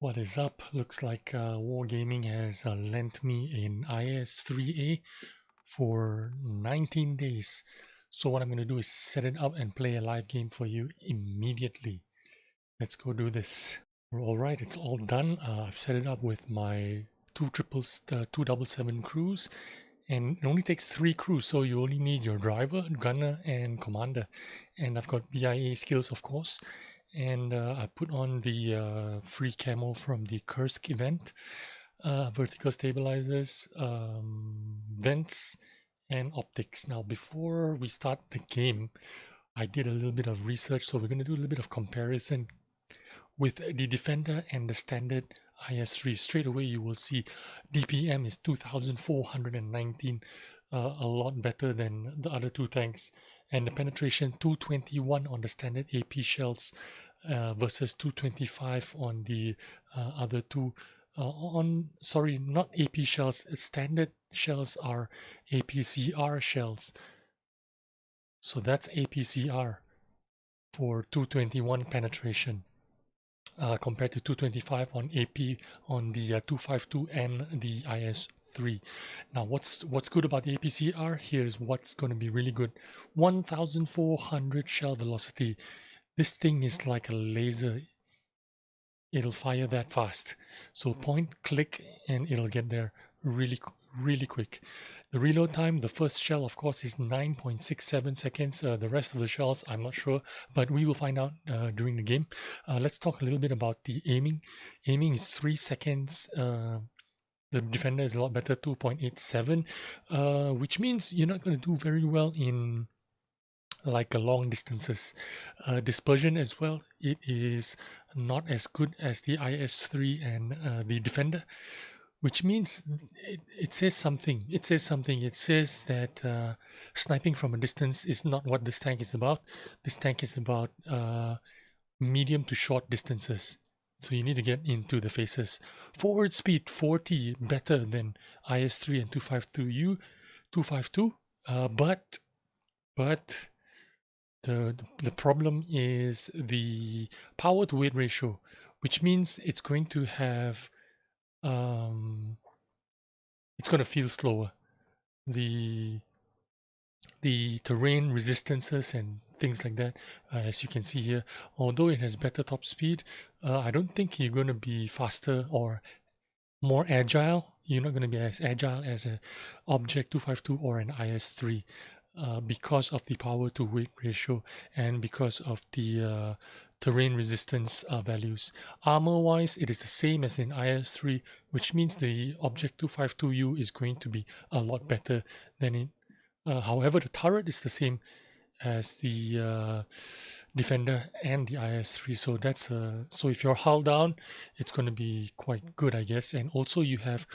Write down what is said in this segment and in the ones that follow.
What is up? Looks like Wargaming has lent me an IS-3A for 19 days. So what I'm going to do is set it up and play a live game for you immediately. Let's go do this. Alright, it's all done. I've set it up with my two 777 crews, and it only takes 3 crews, so you only need your driver, gunner, and commander. And I've got BIA skills, of course. And I put on the free camo from the Kursk event, vertical stabilizers, vents, and optics. Now, before we start the game, I did a little bit of research, so we're going to do a little bit of comparison with the Defender and the standard IS-3. Straight away, you will see DPM is 2,419, a lot better than the other two tanks. And the penetration 221 on the standard AP shells versus 225 on the other two. Sorry, not AP shells. Standard shells are APCR shells. So that's APCR for 221 penetration. Compared to 225 on AP on the 252 and the IS-3. Now, what's good about the APCR? Here's what's going to be really good. 1,400 shell velocity. This thing is like a laser. It'll fire that fast. So point, click, and it'll get there really quick. The reload time, the first shell, of course, is 9.67 seconds. The rest of the shells, I'm not sure, but we will find out during the game. Let's talk a little bit about the aiming. Aiming is 3 seconds. The Defender is a lot better, 2.87, which means you're not going to do very well in like long distances. Dispersion as well, it is not as good as the IS-3 and the Defender, which means it says something. It says that sniping from a distance is not what this tank is about. This tank is about medium to short distances. So you need to get into the faces. Forward speed 40, better than IS-3 and 252. But the problem is the power to weight ratio, which means it's going to have it's going to feel slower. The terrain resistances and things like that, as you can see here, although it has better top speed, I don't think you're going to be faster or more agile. You're not going to be as agile as an Object 252 or an IS-3 because of the power to weight ratio and because of the terrain resistance values. Armor wise, it is the same as in IS-3, which means the Object 252U is going to be a lot better than it. However, the turret is the same as the Defender and the IS-3, so that's so if you're hull down, it's going to be quite good, I guess. And also you have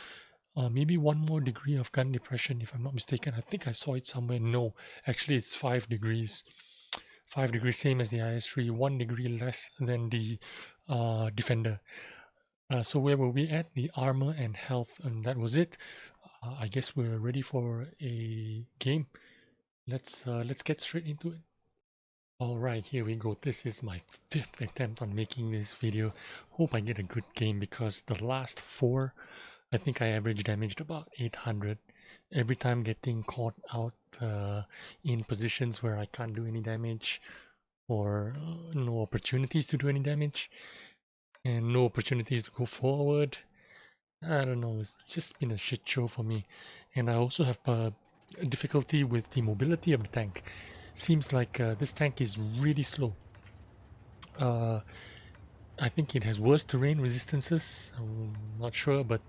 maybe 1 more degree of gun depression, if I'm not mistaken. I think I saw it somewhere. No, actually it's 5 degrees. 5 degrees, same as the IS-3, 1 degree less than the Defender. So where were we at? The armor and health, and that was it. I guess we're ready for a game. Let's get straight into it. Alright, here we go. This is my 5th attempt on making this video. Hope I get a good game, because the last 4, I think I average damaged about 800. Every time getting caught out in positions where I can't do any damage, or no opportunities to do any damage, and no opportunities to go forward. I don't know, it's just been a shit show for me. And I also have difficulty with the mobility of the tank. Seems like this tank is really slow. I think it has worse terrain resistances. I'm not sure, but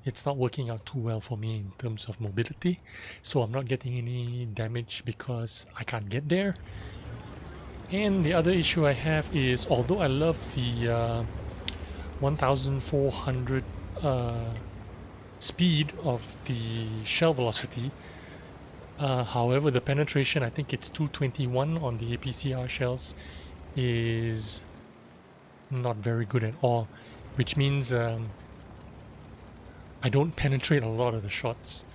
it's not working out too well for me in terms of mobility. So I'm not getting any damage because I can't get there. And the other issue I have is, although I love the 1,400 speed of the shell velocity, however, the penetration, I think it's 221 on the APCR shells, is not very good at all, which means I don't penetrate a lot of the shots,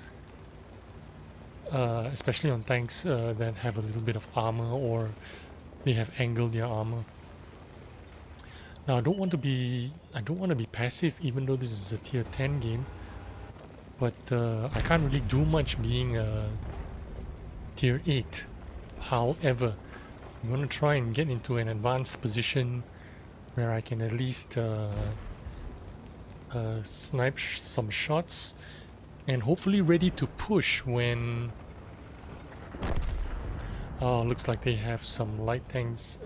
especially on tanks that have a little bit of armor, or they have angled their armor. Now I don't want to be passive, even though this is a tier 10 game. But I can't really do much being a tier 8. However, I'm going to try and get into an advanced position where I can at least snipe some shots and hopefully ready to push when... Oh, looks like they have some light tanks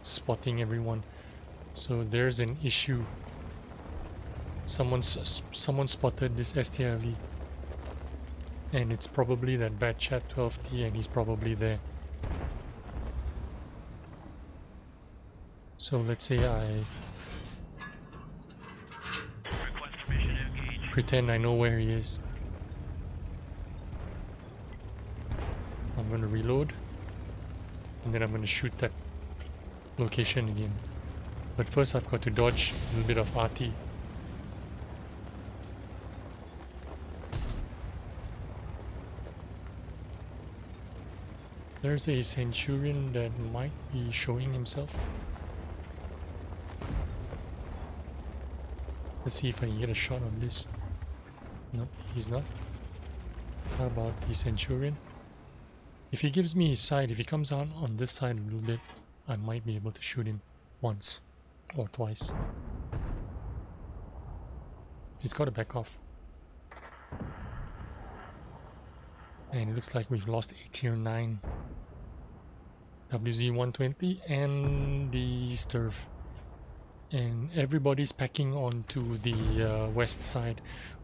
spotting everyone. So there's an issue. Someone spotted this STRV. And it's probably that bad chat 12T, and he's probably there. So let's say I pretend I know where he is. I'm going to reload, and then I'm going to shoot that location again. But first I've got to dodge a little bit of RT. There's a Centurion that might be showing himself. Let's see if I can get a shot on this. Nope, he's not. How about the Centurion? If he gives me his side, if he comes out on this side a little bit, I might be able to shoot him once or twice. He's got to back off. And it looks like we've lost a tier 9 WZ-120 and the Sturf. And everybody's packing onto the west side,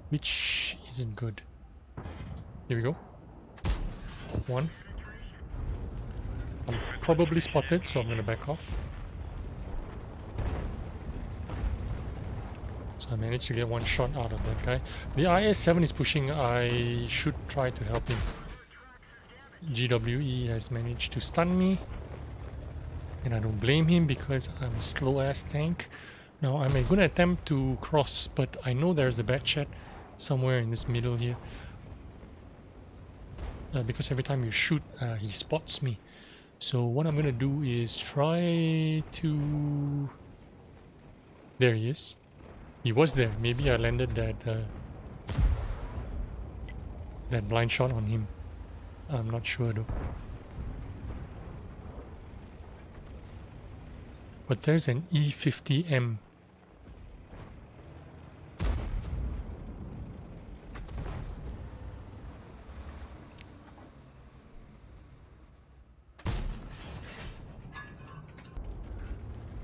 which isn't good. Here we go. One. I'm probably spotted, so I'm going to back off. So I managed to get one shot out of that guy. The IS-7 is pushing. I should try to help him. GWE has managed to stun me. And I don't blame him because I'm a slow-ass tank. Now I'm going to attempt to cross, but I know there's a bad chat somewhere in this middle here. Because every time you shoot, he spots me. So what I'm going to do is try to... There he is. He was there. Maybe I landed that blind shot on him. I'm not sure though. But there's an E50M.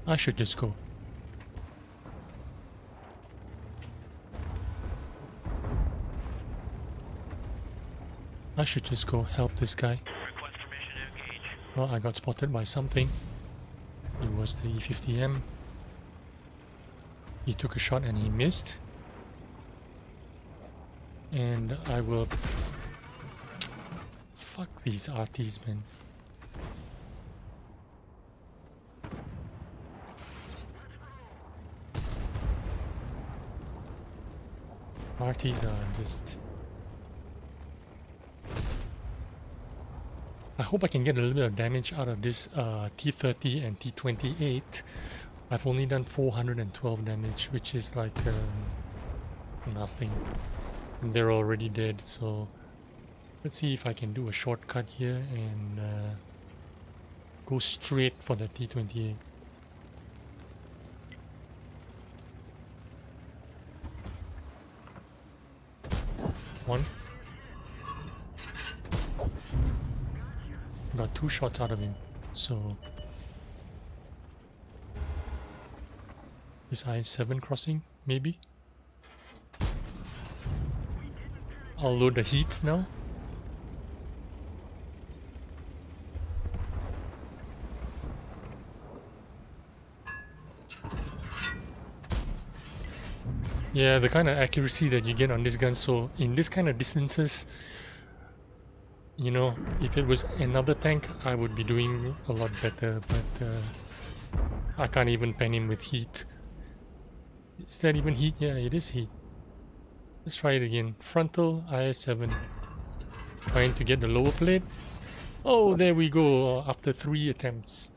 I should just go. I should just go help this guy. Well, I got spotted by something. It was the E50M. He took a shot and he missed. And I will... Fuck these RTs, man. RTs are just... I hope I can get a little bit of damage out of this T30 and T28. I've only done 412 damage, which is like nothing. And they're already dead, so let's see if I can do a shortcut here and go straight for the T28. One. Got 2 shots out of him, so is IS-7 crossing? Maybe. I'll load the heats now. Yeah, the kind of accuracy that you get on this gun. So in this kind of distances, you know, if it was another tank, I would be doing a lot better, but I can't even pen him with heat. Is that even heat? Yeah, it is heat. Let's try it again. Frontal, IS-7. Trying to get the lower plate. Oh, there we go, after 3 attempts.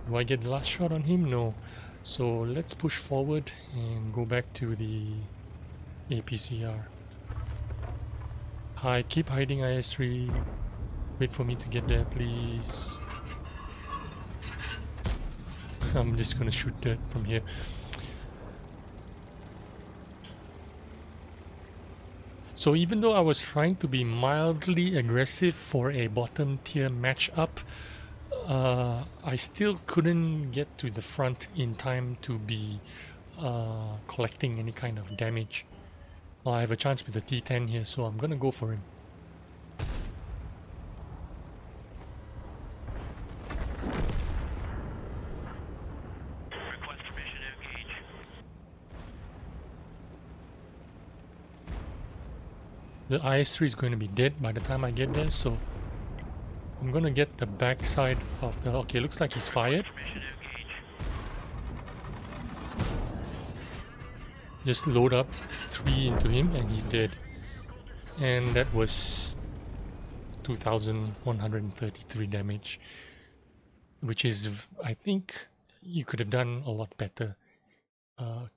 Do I get the last shot on him? No. So let's push forward and go back to the APCR. Hi, keep hiding IS-3. Wait for me to get there, please. I'm just gonna shoot that from here. So even though I was trying to be mildly aggressive for a bottom tier matchup, I still couldn't get to the front in time to be collecting any kind of damage. Well, I have a chance with the T10 here, so I'm gonna go for him. Request permission to engage. The IS-3 is going to be dead by the time I get there, so I'm gonna get the backside of the... Okay, looks like he's fired. Permission to engage. Just load up 3 into him and he's dead. And that was 2,133 damage, which is, I think, you could have done a lot better.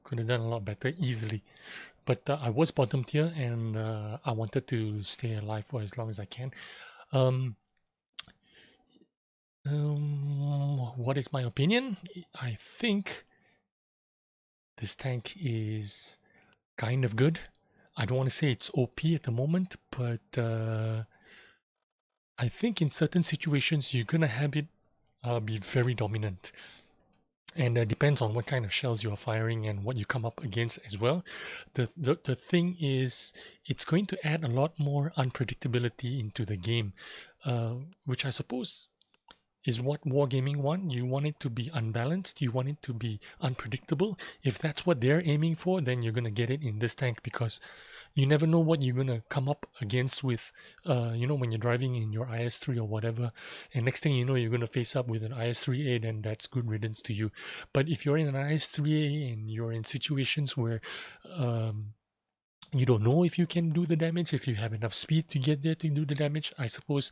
Could have done a lot better easily. But I was bottom tier and I wanted to stay alive for as long as I can. What is my opinion? I think this tank is kind of good. I don't want to say it's OP at the moment, but I think in certain situations you're gonna have it be very dominant. And it depends on what kind of shells you are firing and what you come up against as well. The thing is, it's going to add a lot more unpredictability into the game, which I suppose is what wargaming want. You want it to be unbalanced, you want it to be unpredictable. If that's what they're aiming for, then you're going to get it in this tank, because you never know what you're going to come up against with, you know, when you're driving in your IS-3 or whatever, and next thing you know, you're going to face up with an IS-3A, then that's good riddance to you. But if you're in an IS-3A and you're in situations where you don't know if you can do the damage, if you have enough speed to get there to do the damage, I suppose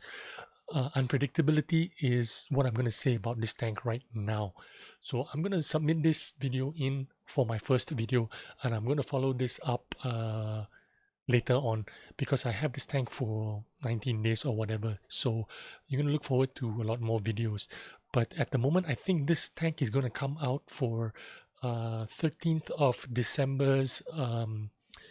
unpredictability is what I'm going to say about this tank right now. So I'm going to submit this video in for my first video, and I'm going to follow this up later on, because I have this tank for 19 days or whatever. So you're going to look forward to a lot more videos. But at the moment, I think this tank is going to come out for 13th of December's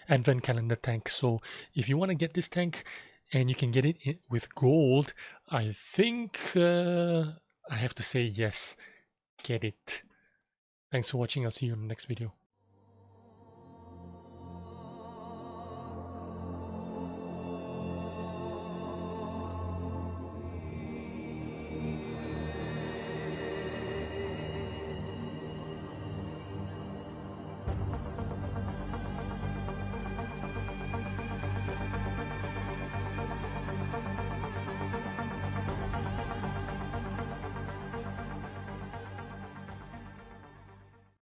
Advent Calendar tank. So if you want to get this tank, and you can get it with gold, I think I have to say yes, get it. Thanks for watching. I'll see you in the next video.